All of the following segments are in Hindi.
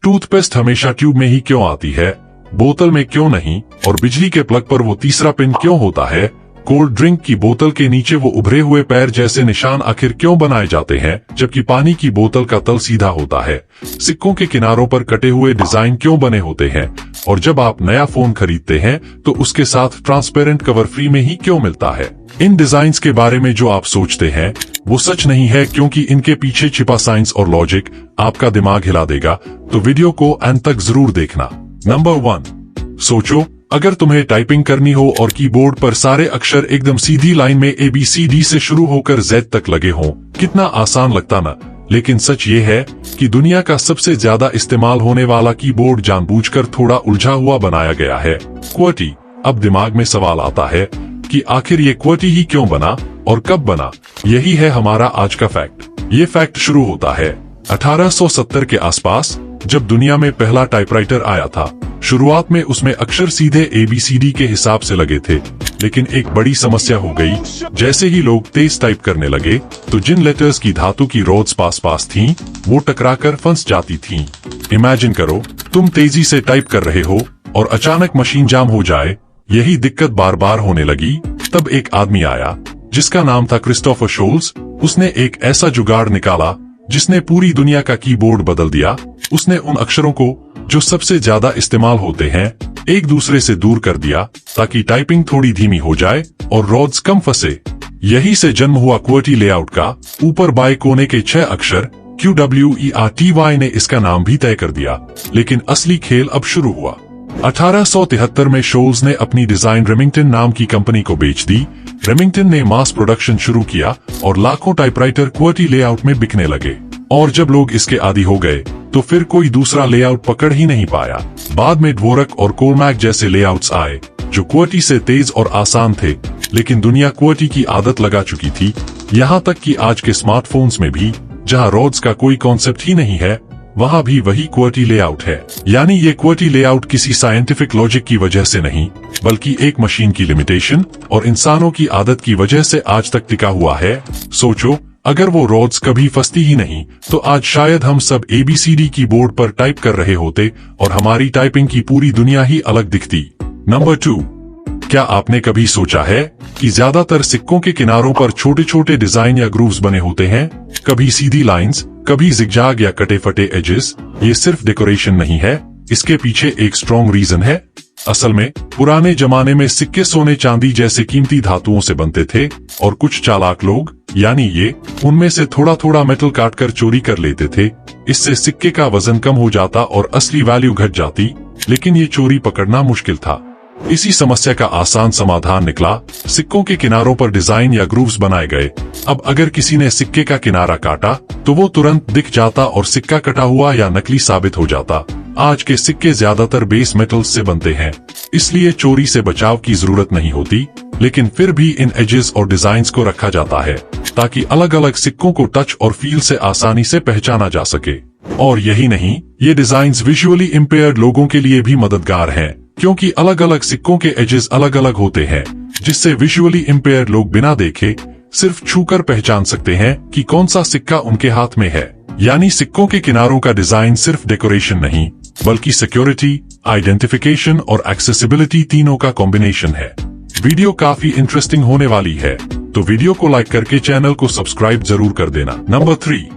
टूथपेस्ट हमेशा ट्यूब में ही क्यों आती है, बोतल में क्यों नहीं, और बिजली के प्लग पर वो तीसरा पिन क्यों होता है। कोल्ड ड्रिंक की बोतल के नीचे वो उभरे हुए पैर जैसे निशान आखिर क्यों बनाए जाते हैं, जबकि पानी की बोतल का तल सीधा होता है। सिक्कों के किनारों पर कटे हुए डिजाइन क्यों बने होते हैं, और जब आप नया फोन खरीदते हैं तो उसके साथ ट्रांसपेरेंट कवर फ्री में ही क्यों मिलता है। इन डिजाइन्स के बारे में जो आप सोचते हैं वो सच नहीं है, क्योंकि इनके पीछे छिपा साइंस और लॉजिक आपका दिमाग हिला देगा। तो वीडियो को अंत तक जरूर देखना। नंबर 1, सोचो अगर तुम्हें टाइपिंग करनी हो और कीबोर्ड पर सारे अक्षर एकदम सीधी लाइन में ABCD से शुरू होकर Z तक लगे हों, कितना आसान लगता ना। लेकिन सच ये है कि दुनिया का सबसे ज्यादा इस्तेमाल होने वाला कीबोर्ड जानबूझकर थोड़ा उलझा हुआ बनाया गया है। QWERTY। अब दिमाग में सवाल आता है कि आखिर ये QWERTY ही क्यों बना और कब बना। यही है हमारा आज का फैक्ट। ये फैक्ट शुरू होता है 1870 के आसपास, जब दुनिया में पहला टाइपराइटर आया था। शुरुआत में उसमें अक्षर सीधे ABCD के हिसाब से लगे थे, लेकिन एक बड़ी समस्या हो गई। जैसे ही लोग तेज टाइप करने लगे तो जिन लेटर्स की धातु की रोड्स पास थीं, वो टकराकर फंस जाती थीं। इमेजिन करो, तुम तेजी से टाइप कर रहे हो और अचानक मशीन जाम हो जाए। यही दिक्कत बार बार होने लगी। तब एक आदमी आया जिसका नाम था क्रिस्टोफर शोल्स। उसने एक ऐसा जुगाड़ निकाला जिसने पूरी दुनिया का कीबोर्ड बदल दिया। उसने उन अक्षरों को जो सबसे ज्यादा इस्तेमाल होते हैं एक दूसरे से दूर कर दिया, ताकि टाइपिंग थोड़ी धीमी हो जाए और रोड्स कम फंसे। यही से जन्म हुआ QWERTY लेआउट का। ऊपर बाएं कोने के 6 अक्षर QWERTY ने इसका नाम भी तय कर दिया। लेकिन असली खेल अब शुरू हुआ। 1873 में शोल्स ने अपनी डिजाइन रेमिंगटन नाम की कंपनी को बेच दी। रेमिंगटन ने मास प्रोडक्शन शुरू किया और लाखों टाइपराइटर QWERTY लेआउट में बिकने लगे। और जब लोग इसके आदी हो गए तो फिर कोई दूसरा लेआउट पकड़ ही नहीं पाया। बाद में ड्वोरक और कोलमैक जैसे लेआउट्स आए जो QWERTY से तेज और आसान थे, लेकिन दुनिया QWERTY की आदत लगा चुकी थी। यहाँ तक कि आज के स्मार्टफोन्स में भी जहाँ रोड्स का कोई कॉन्सेप्ट ही नहीं है, वहाँ भी वही QWERTY लेआउट है। यानी ये QWERTY लेआउट किसी साइंटिफिक लॉजिक की वजह से नहीं, बल्कि एक मशीन की लिमिटेशन और इंसानों की आदत की वजह से आज तक टिका हुआ है। सोचो, अगर वो रोड्स कभी फंसती ही नहीं तो आज शायद हम सब ABCD कीबोर्ड पर टाइप कर रहे होते और हमारी टाइपिंग की पूरी दुनिया ही अलग दिखती। नंबर 2, क्या आपने कभी सोचा है कि ज्यादातर सिक्कों के किनारों पर छोटे छोटे डिजाइन या ग्रूव्स बने होते हैं, कभी सीधी लाइंस, कभी जिगजैग या कटे फटे एजेस। ये सिर्फ डेकोरेशन नहीं है, इसके पीछे एक स्ट्रॉन्ग रीजन है। असल में पुराने जमाने में सिक्के सोने चांदी जैसे कीमती धातुओं से बनते थे और कुछ चालाक लोग, यानी ये, उनमें से थोड़ा थोड़ा मेटल काटकर चोरी कर लेते थे। इससे सिक्के का वजन कम हो जाता और असली वैल्यू घट जाती, लेकिन ये चोरी पकड़ना मुश्किल था। इसी समस्या का आसान समाधान निकला। सिक्कों के किनारों पर डिजाइन या ग्रूव्स बनाए गए। अब अगर किसी ने सिक्के का किनारा काटा तो वो तुरंत दिख जाता और सिक्का कटा हुआ या नकली साबित हो जाता। आज के सिक्के ज्यादातर बेस मेटल्स से बनते हैं, इसलिए चोरी से बचाव की जरूरत नहीं होती। लेकिन फिर भी इन एजेस और डिजाइन्स को रखा जाता है ताकि अलग अलग सिक्कों को टच और फील से आसानी से पहचाना जा सके। और यही नहीं, ये डिजाइन्स विजुअली इम्पेयर्ड लोगों के लिए भी मददगार हैं, क्योंकि अलग अलग सिक्कों के एजेस अलग अलग होते हैं, जिससे विजुअली इम्पेयर्ड लोग बिना देखे सिर्फ छूकर पहचान सकते हैं कि कौन सा सिक्का उनके हाथ में है। यानी सिक्कों के किनारों का डिजाइन सिर्फ डेकोरेशन नहीं, बल्कि सिक्योरिटी, आइडेंटिफिकेशन और एक्सेसिबिलिटी तीनों का कॉम्बिनेशन है। वीडियो काफी इंटरेस्टिंग होने वाली है, तो वीडियो को लाइक करके चैनल को सब्सक्राइब जरूर कर देना। नंबर 3,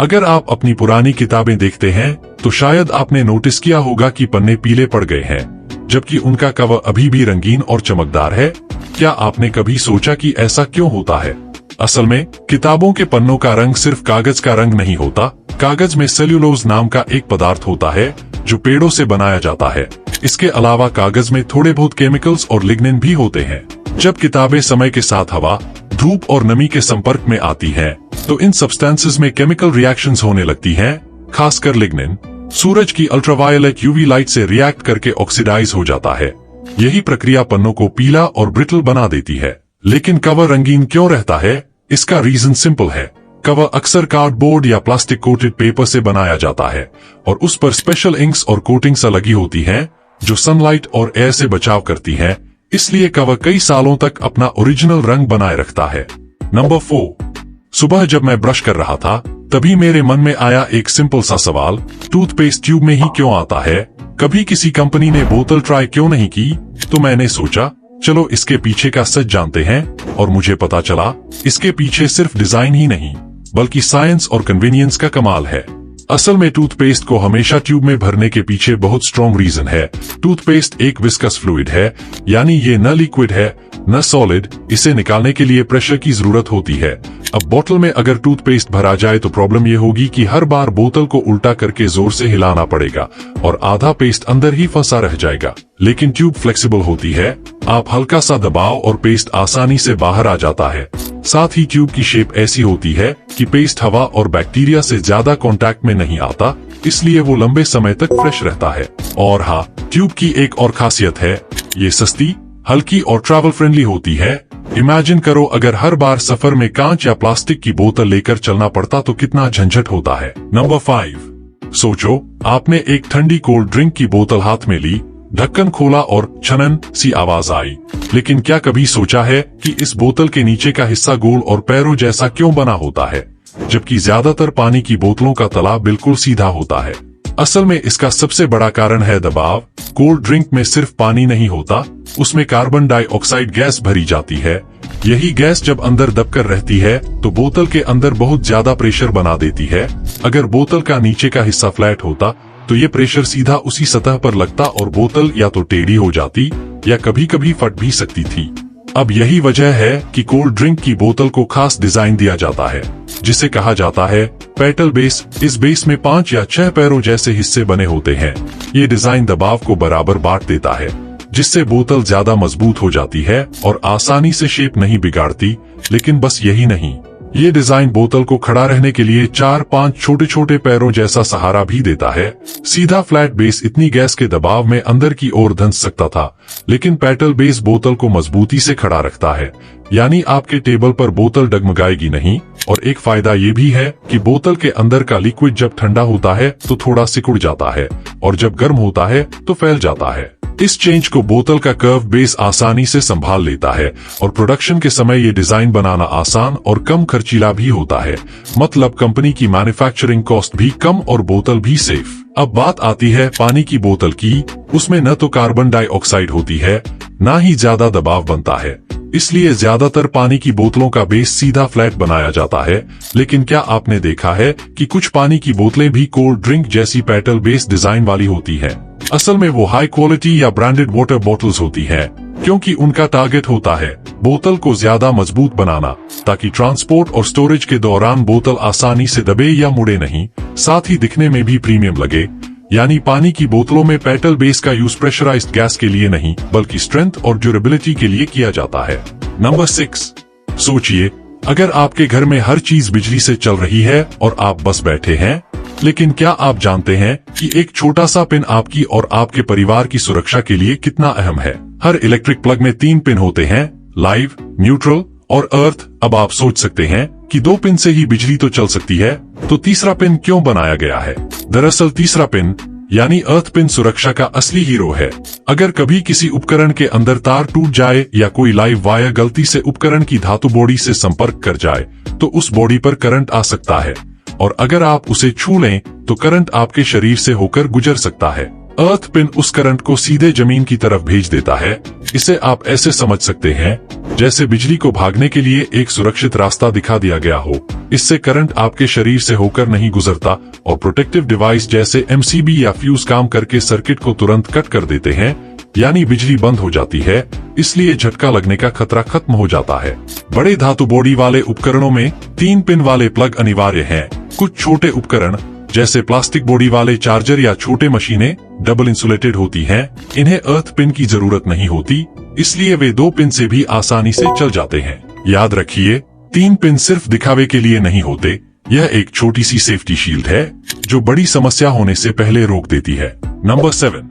अगर आप अपनी पुरानी किताबें देखते हैं तो शायद आपने नोटिस किया होगा कि पन्ने पीले पड़ गए हैं, जबकि उनका कवर अभी भी रंगीन और चमकदार है। क्या आपने कभी सोचा कि ऐसा क्यों होता है? असल में किताबों के पन्नों का रंग सिर्फ कागज का रंग नहीं होता। कागज में सेल्यूलोज नाम का एक पदार्थ होता है जो पेड़ों से बनाया जाता है। इसके अलावा कागज में थोड़े बहुत केमिकल्स और लिग्निन भी होते हैं। जब किताबें समय के साथ हवा, धूप और नमी के संपर्क में आती हैं, तो इन सब्सटेंसेस में केमिकल रिएक्शंस होने लगती हैं। खासकर लिग्निन सूरज की अल्ट्रावायलेट UV लाइट से रिएक्ट करके ऑक्सीडाइज हो जाता है। यही प्रक्रिया पन्नों को पीला और ब्रिटल बना देती है। लेकिन कवर रंगीन क्यों रहता है? इसका रीजन सिंपल है। कवर अक्सर कार्डबोर्ड या प्लास्टिक कोटेड पेपर से बनाया जाता है और उस पर स्पेशल इंक्स और कोटिंग्स लगी होती हैं जो सनलाइट और एयर से बचाव करती हैं। इसलिए कवर कई सालों तक अपना ओरिजिनल रंग बनाए रखता है। नंबर 4, सुबह जब मैं ब्रश कर रहा था तभी मेरे मन में आया एक सिंपल सा सवाल, टूथपेस्ट ट्यूब में ही क्यों आता है? कभी किसी कंपनी ने बोतल ट्राई क्यों नहीं की? तो मैंने सोचा चलो इसके पीछे का सच जानते हैं, और मुझे पता चला इसके पीछे सिर्फ डिजाइन ही नहीं बल्कि साइंस और कन्वीनियंस का कमाल है। असल में टूथपेस्ट को हमेशा ट्यूब में भरने के पीछे बहुत स्ट्रॉन्ग रीजन है। टूथपेस्ट एक विस्कस फ्लूइड है, यानी ये न लिक्विड है न सॉलिड। इसे निकालने के लिए प्रेशर की जरूरत होती है। अब बोतल में अगर टूथपेस्ट भरा जाए तो प्रॉब्लम ये होगी कि हर बार बोतल को उल्टा करके जोर से हिलाना पड़ेगा और आधा पेस्ट अंदर ही फंसा रह जाएगा। लेकिन ट्यूब फ्लेक्सिबल होती है, आप हल्का सा दबाव और पेस्ट आसानी से बाहर आ जाता है। साथ ही ट्यूब की शेप ऐसी होती है कि पेस्ट हवा और बैक्टीरिया से ज्यादा कांटेक्ट में नहीं आता, इसलिए वो लंबे समय तक फ्रेश रहता है। और हाँ, ट्यूब की एक और खासियत है, ये सस्ती, हल्की और ट्रैवल फ्रेंडली होती है। इमेजिन करो अगर हर बार सफर में कांच या प्लास्टिक की बोतल लेकर चलना पड़ता तो कितना झंझट होता है। नंबर 5, सोचो आपने एक ठंडी कोल्ड ड्रिंक की बोतल हाथ में ली, ढक्कन खोला और छनन सी आवाज आई। लेकिन क्या कभी सोचा है कि इस बोतल के नीचे का हिस्सा गोल और पैरों जैसा क्यों बना होता है, जबकि ज्यादातर पानी की बोतलों का तला बिल्कुल सीधा होता है? असल में इसका सबसे बड़ा कारण है दबाव। कोल्ड ड्रिंक में सिर्फ पानी नहीं होता, उसमें कार्बन डाइऑक्साइड गैस भरी जाती है। यही गैस जब अंदर दबकर रहती है तो बोतल के अंदर बहुत ज्यादा प्रेशर बना देती है। अगर बोतल का नीचे का हिस्सा फ्लैट होता तो ये प्रेशर सीधा उसी सतह पर लगता और बोतल या तो टेढ़ी हो जाती या कभी कभी फट भी सकती थी। अब यही वजह है कि कोल्ड ड्रिंक की बोतल को खास डिजाइन दिया जाता है, जिसे कहा जाता है पेटल बेस। इस बेस में 5 या 6 पैरों जैसे हिस्से बने होते हैं। ये डिजाइन दबाव को बराबर बांट देता है, जिससे बोतल ज्यादा मजबूत हो जाती है और आसानी से शेप नहीं बिगाड़ती। लेकिन बस यही नहीं, ये डिजाइन बोतल को खड़ा रहने के लिए 4-5 छोटे छोटे पैरों जैसा सहारा भी देता है। सीधा फ्लैट बेस इतनी गैस के दबाव में अंदर की ओर धंस सकता था, लेकिन पेटल बेस बोतल को मजबूती से खड़ा रखता है, यानी आपके टेबल पर बोतल डगमगाएगी नहीं। और एक फायदा ये भी है कि बोतल के अंदर का लिक्विड जब ठंडा होता है तो थोड़ा सिकुड़ जाता है और जब गर्म होता है तो फैल जाता है। इस चेंज को बोतल का कर्व बेस आसानी से संभाल लेता है और प्रोडक्शन के समय ये डिजाइन बनाना आसान और कम खर्चीला भी होता है। मतलब कंपनी की मैन्युफैक्चरिंग कॉस्ट भी कम और बोतल भी सेफ। अब बात आती है पानी की बोतल की। उसमें न तो कार्बन डाइऑक्साइड होती है, न ही ज्यादा दबाव बनता है, इसलिए ज्यादातर पानी की बोतलों का बेस सीधा फ्लैट बनाया जाता है। लेकिन क्या आपने देखा है कि कुछ पानी की बोतलें भी कोल्ड ड्रिंक जैसी पेटल बेस डिजाइन वाली होती हैं? असल में वो हाई क्वालिटी या ब्रांडेड वाटर बॉटल्स होती हैं, क्योंकि उनका टारगेट होता है बोतल को ज्यादा मजबूत बनाना, ताकि ट्रांसपोर्ट और स्टोरेज के दौरान बोतल आसानी से दबे या मुड़े नहीं। साथ ही दिखने में भी प्रीमियम लगे। यानी पानी की बोतलों में पेटल बेस का यूज प्रेशराइज्ड गैस के लिए नहीं बल्कि स्ट्रेंथ और ड्यूरेबिलिटी के लिए किया जाता है। नंबर 6, सोचिए अगर आपके घर में हर चीज बिजली से चल रही है और आप बस बैठे हैं, लेकिन क्या आप जानते हैं कि एक छोटा सा पिन आपकी और आपके परिवार की सुरक्षा के लिए कितना अहम है? हर इलेक्ट्रिक प्लग में 3 पिन होते हैं, लाइव, न्यूट्रल और अर्थ। अब आप सोच सकते हैं कि 2 पिन से ही बिजली तो चल सकती है, तो तीसरा पिन क्यों बनाया गया है? दरअसल तीसरा पिन यानी अर्थ पिन सुरक्षा का असली हीरो है। अगर कभी किसी उपकरण के अंदर तार टूट जाए या कोई लाइव वायर गलती से उपकरण की धातु बॉडी से संपर्क कर जाए तो उस बॉडी पर करंट आ सकता है, और अगर आप उसे छू लें तो करंट आपके शरीर से होकर गुजर सकता है। अर्थ पिन उस करंट को सीधे जमीन की तरफ भेज देता है। इसे आप ऐसे समझ सकते हैं जैसे बिजली को भागने के लिए एक सुरक्षित रास्ता दिखा दिया गया हो। इससे करंट आपके शरीर से होकर नहीं गुजरता और प्रोटेक्टिव डिवाइस जैसे एमसीबी या फ्यूज काम करके सर्किट को तुरंत कट कर देते हैं, यानी बिजली बंद हो जाती है। इसलिए झटका लगने का खतरा खत्म हो जाता है। बड़े धातु बॉडी वाले उपकरणों में 3 पिन वाले प्लग अनिवार्य हैं। कुछ छोटे उपकरण जैसे प्लास्टिक बॉडी वाले चार्जर या छोटे मशीनें डबल इंसुलेटेड होती हैं, इन्हें अर्थ पिन की जरूरत नहीं होती, इसलिए वे 2 पिन से भी आसानी से चल जाते हैं। याद रखिए, 3 पिन सिर्फ दिखावे के लिए नहीं होते, यह एक छोटी सी सेफ्टी शील्ड है जो बड़ी समस्या होने से पहले रोक देती है। नंबर 7,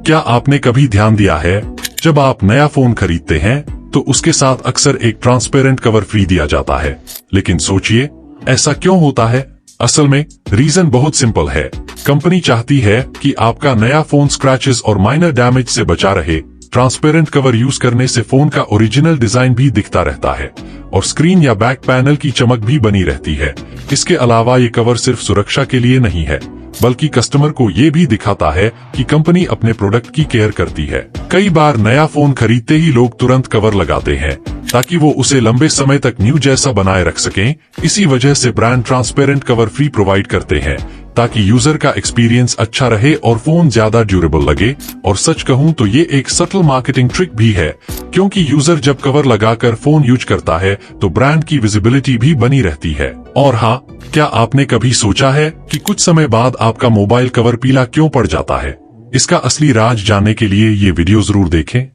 क्या आपने कभी ध्यान दिया है जब आप नया फोन खरीदते हैं तो उसके साथ अक्सर एक ट्रांसपेरेंट कवर फ्री दिया जाता है? लेकिन सोचिए ऐसा क्यों होता है? असल में रीजन बहुत सिंपल है। कंपनी चाहती है कि आपका नया फोन स्क्रैचेस और माइनर डैमेज से बचा रहे, ट्रांसपेरेंट कवर यूज करने से फोन का ओरिजिनल डिजाइन भी दिखता रहता है और स्क्रीन या बैक पैनल की चमक भी बनी रहती है। इसके अलावा ये कवर सिर्फ सुरक्षा के लिए नहीं है, बल्कि कस्टमर को ये भी दिखाता है कि कंपनी अपने प्रोडक्ट की केयर करती है। कई बार नया फोन खरीदते ही लोग तुरंत कवर लगाते हैं ताकि वो उसे लंबे समय तक न्यू जैसा बनाए रख सकें। इसी वजह से brand transparent cover free provide करते हैं ताकि यूजर का एक्सपीरियंस अच्छा रहे और फोन ज्यादा ड्यूरेबल लगे। और सच कहूं तो ये एक सटल मार्केटिंग ट्रिक भी है, क्योंकि यूजर जब कवर लगाकर फोन यूज करता है तो ब्रांड की विजिबिलिटी भी बनी रहती है। और हाँ, क्या आपने कभी सोचा है कि कुछ समय बाद आपका मोबाइल कवर पीला क्यों पड़ जाता है? इसका असली राज जानने के लिए ये वीडियो जरूर देखें।